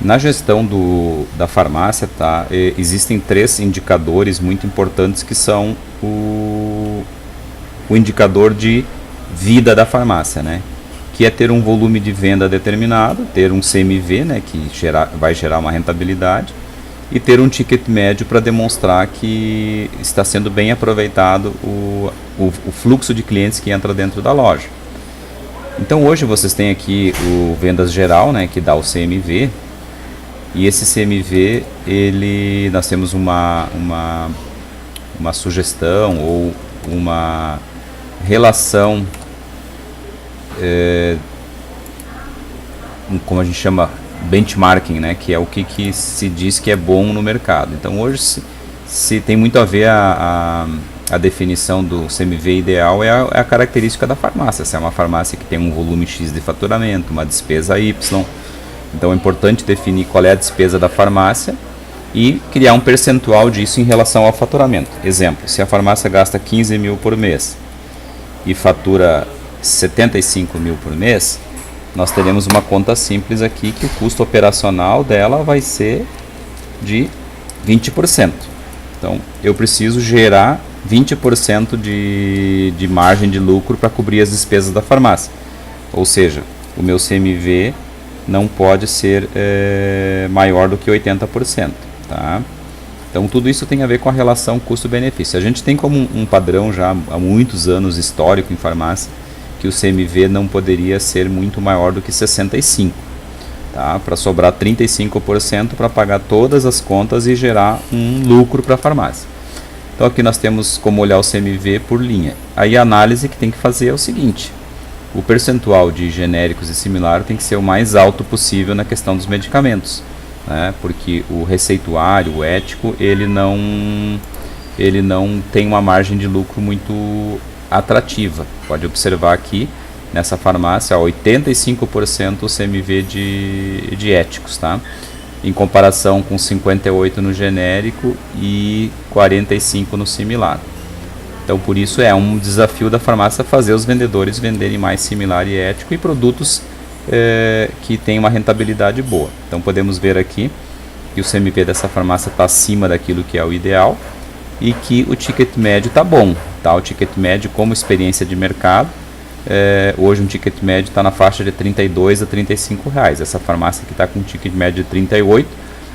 Na gestão da farmácia, tá, existem 3 indicadores muito importantes que são o indicador de vida da farmácia, né? Que é ter um volume de venda determinado, ter um CMV, né, que vai gerar uma rentabilidade, e ter um ticket médio para demonstrar que está sendo bem aproveitado o fluxo de clientes que entra dentro da loja. Então hoje vocês têm aqui o vendas geral, né, que dá o CMV, e esse CMV, nós temos uma sugestão ou uma relação, como a gente chama, benchmarking, né, que é o que se diz que é bom no mercado. Então hoje se tem muito a ver a definição do CMV ideal é a característica da farmácia. Se é uma farmácia que tem um volume X de faturamento, uma despesa Y, então é importante definir qual é a despesa da farmácia e criar um percentual disso em relação ao faturamento. Exemplo, se a farmácia gasta 15 mil por mês e fatura 75 mil por mês, nós teremos uma conta simples aqui que o custo operacional dela vai ser de 20%. Então eu preciso gerar 20% de margem de lucro para cobrir as despesas da farmácia. Ou seja, o meu CMV não pode ser maior do que 80%. Tá? Então tudo isso tem a ver com a relação custo-benefício. A gente tem como um padrão já há muitos anos histórico em farmácia que o CMV não poderia ser muito maior do que 65%. Tá? Para sobrar 35% para pagar todas as contas e gerar um lucro para a farmácia. Então aqui nós temos como olhar o CMV por linha. Aí a análise que tem que fazer é o seguinte: o percentual de genéricos e similar tem que ser o mais alto possível na questão dos medicamentos, né? Porque o receituário, o ético, ele não tem uma margem de lucro muito atrativa. Pode observar aqui nessa farmácia, 85% o CMV de éticos, tá? Em comparação com 58% no genérico e 45% no similar. Então por isso é um desafio da farmácia fazer os vendedores venderem mais similar e ético e produtos que têm uma rentabilidade boa. Então podemos ver aqui que o CMV dessa farmácia está acima daquilo que é o ideal e que o ticket médio está bom. Tá? O ticket médio como experiência de mercado, hoje um ticket médio está na faixa de R$32 a R$35. Essa farmácia que está com um ticket médio de 38,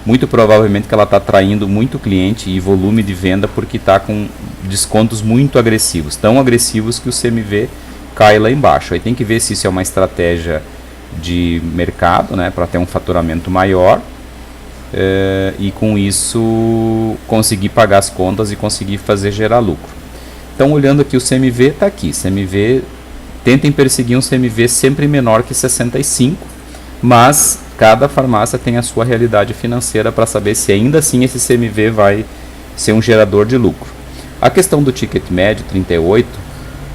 muito provavelmente que ela está atraindo muito cliente e volume de venda porque está com descontos muito agressivos, tão agressivos que o CMV cai lá embaixo. Aí tem que ver se isso é uma estratégia de mercado, né, para ter um faturamento maior e com isso conseguir pagar as contas e conseguir fazer gerar lucro. Então olhando aqui o CMV está aqui, CMV, tentem perseguir um CMV sempre menor que 65, mas cada farmácia tem a sua realidade financeira para saber se ainda assim esse CMV vai ser um gerador de lucro. A questão do ticket médio, 38,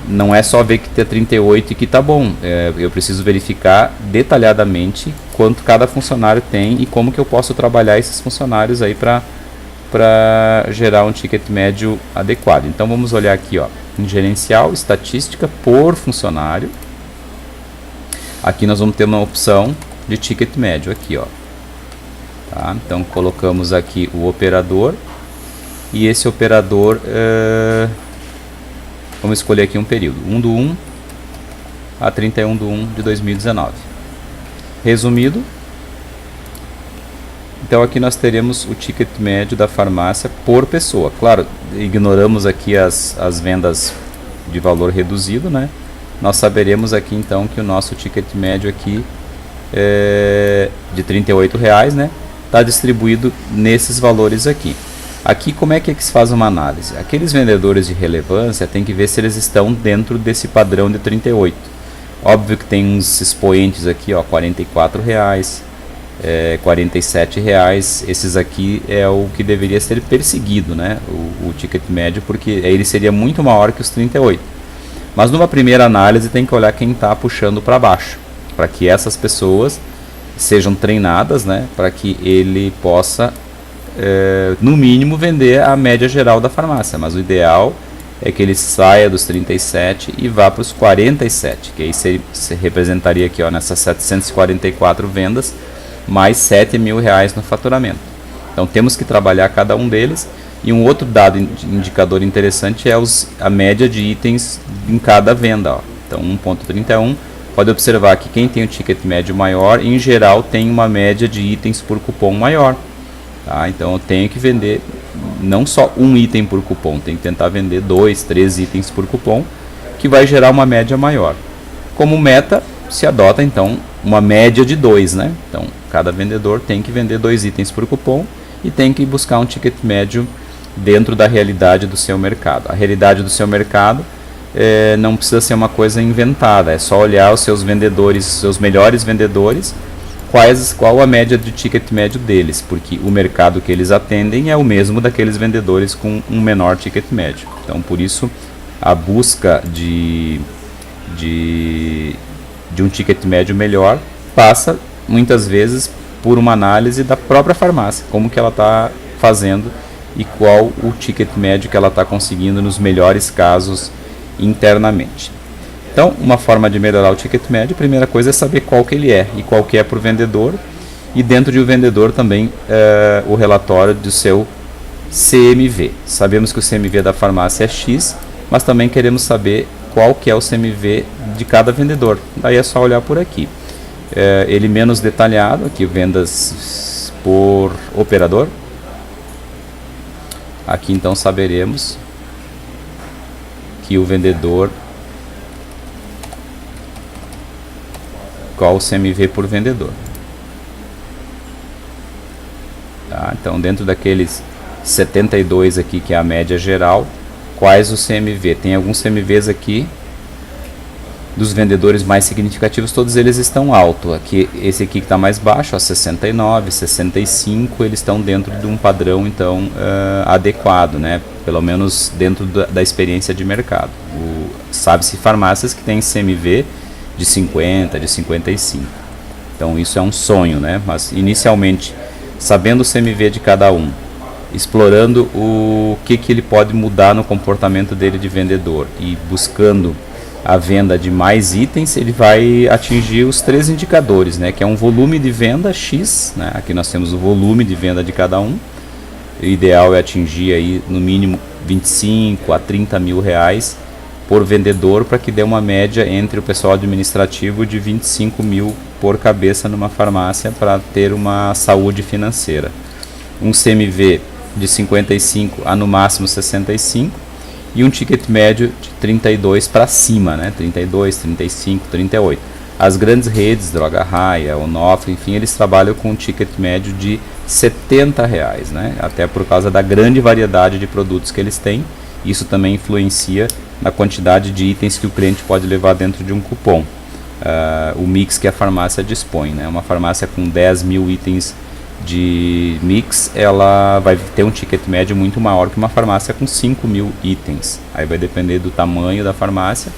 não é só ver que tem 38 e que está bom. Eu preciso verificar detalhadamente quanto cada funcionário tem e como que eu posso trabalhar esses funcionários aí para gerar um ticket médio adequado. Então vamos olhar aqui, ó, em gerencial, estatística por funcionário. Aqui nós vamos ter uma opção de ticket médio aqui, ó. Tá? Então colocamos aqui o operador e esse operador vamos escolher aqui um período 1/1 a 31/1 de 2019. Resumido, então aqui nós teremos o ticket médio da farmácia por pessoa. Claro, ignoramos aqui as vendas de valor reduzido, né? Nós saberemos aqui então que o nosso ticket médio aqui de R$38, né? Está distribuído nesses valores aqui. Aqui como é que se faz uma análise? Aqueles vendedores de relevância tem que ver se eles estão dentro desse padrão de 38. Óbvio que tem uns expoentes aqui, ó, R$44, R$47. Esses aqui é o que deveria ser perseguido, né? O ticket médio, porque ele seria muito maior que os 38. Mas numa primeira análise tem que olhar quem está puxando para baixo, para que essas pessoas sejam treinadas, né? Para que ele possa no mínimo vender a média geral da farmácia, mas o ideal é que ele saia dos 37 e vá para os 47, que aí se representaria aqui, ó, nessas 744 vendas, mais 7 mil reais no faturamento. Então temos que trabalhar cada um deles. E um outro dado indicador interessante é a média de itens em cada venda. Ó. Então 1.31, pode observar que quem tem o ticket médio maior, em geral, tem uma média de itens por cupom maior. Tá? Então eu tenho que vender não só um item por cupom, tem que tentar vender 2, 3 itens por cupom, que vai gerar uma média maior. Como meta, se adota então uma média de 2, né? Então cada vendedor tem que vender 2 itens por cupom e tem que buscar um ticket médio dentro da realidade do seu mercado. A realidade do seu mercado não precisa ser uma coisa inventada, é só olhar os seus vendedores, seus melhores vendedores, qual a média de ticket médio deles, porque o mercado que eles atendem é o mesmo daqueles vendedores com um menor ticket médio. Então, por isso, a busca de um ticket médio melhor passa, muitas vezes, por uma análise da própria farmácia, como que ela está fazendo e qual o ticket médio que ela está conseguindo nos melhores casos internamente. Então, uma forma de melhorar o ticket médio, a primeira coisa é saber qual que ele é e qual que é para o vendedor, e dentro de o vendedor também o relatório do seu CMV. Sabemos que o CMV da farmácia é X, mas também queremos saber qual que é o CMV de cada vendedor. Daí é só olhar por aqui. Ele menos detalhado, aqui vendas por operador. Aqui então saberemos que o vendedor, qual o CMV por vendedor. Tá? Então dentro daqueles 72 aqui, que é a média geral, quais o CMV? Tem alguns CMVs aqui dos vendedores mais significativos, todos eles estão alto. Aqui, esse aqui que está mais baixo, ó, 69, 65, eles estão dentro de um padrão então adequado, né? Pelo menos dentro da experiência de mercado. Sabe-se farmácias que têm CMV de 50, de 55. Então isso é um sonho, né? Mas inicialmente, sabendo o CMV de cada um, explorando o que ele pode mudar no comportamento dele de vendedor e buscando a venda de mais itens, ele vai atingir os 3 indicadores, né? Que é um volume de venda X, né? Aqui nós temos o volume de venda de cada um. O ideal é atingir aí no mínimo 25 a 30 mil reais por vendedor, para que dê uma média entre o pessoal administrativo de 25 mil por cabeça numa farmácia, para ter uma saúde financeira. Um CMV de 55 a no máximo 65 e um ticket médio de 32 para cima, né? 32, 35, 38. As grandes redes, Droga Raia, Onofre, enfim, eles trabalham com um ticket médio de R$70, né? Até por causa da grande variedade de produtos que eles têm. Isso também influencia na quantidade de itens que o cliente pode levar dentro de um cupom. O mix que a farmácia dispõe, né? Uma farmácia com 10 mil itens de mix, ela vai ter um ticket médio muito maior que uma farmácia com 5 mil itens. Aí vai depender do tamanho da farmácia,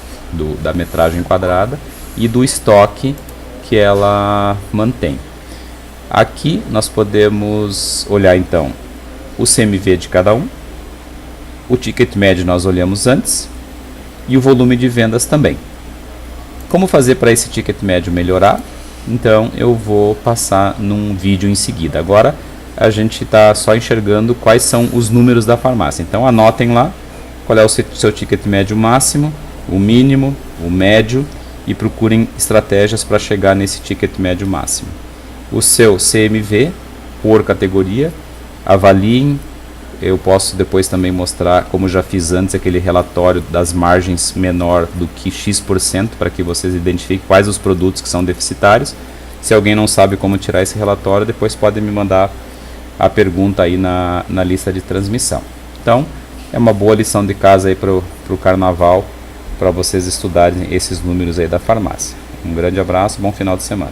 da metragem quadrada e do estoque que ela mantém. Aqui nós podemos olhar então o CMV de cada um, o ticket médio nós olhamos antes e o volume de vendas também. Como fazer para esse ticket médio melhorar? Então eu vou passar num vídeo em seguida. Agora a gente está só enxergando quais são os números da farmácia. Então anotem lá qual é o seu ticket médio máximo, o mínimo, o médio, e procurem estratégias para chegar nesse ticket médio máximo. O seu CMV por categoria, avaliem. Eu posso depois também mostrar, como já fiz antes, aquele relatório das margens menor do que X%, para que vocês identifiquem quais os produtos que são deficitários. Se alguém não sabe como tirar esse relatório, depois podem me mandar a pergunta aí na lista de transmissão. Então, é uma boa lição de casa aí para o carnaval, para vocês estudarem esses números aí da farmácia. Um grande abraço, bom final de semana.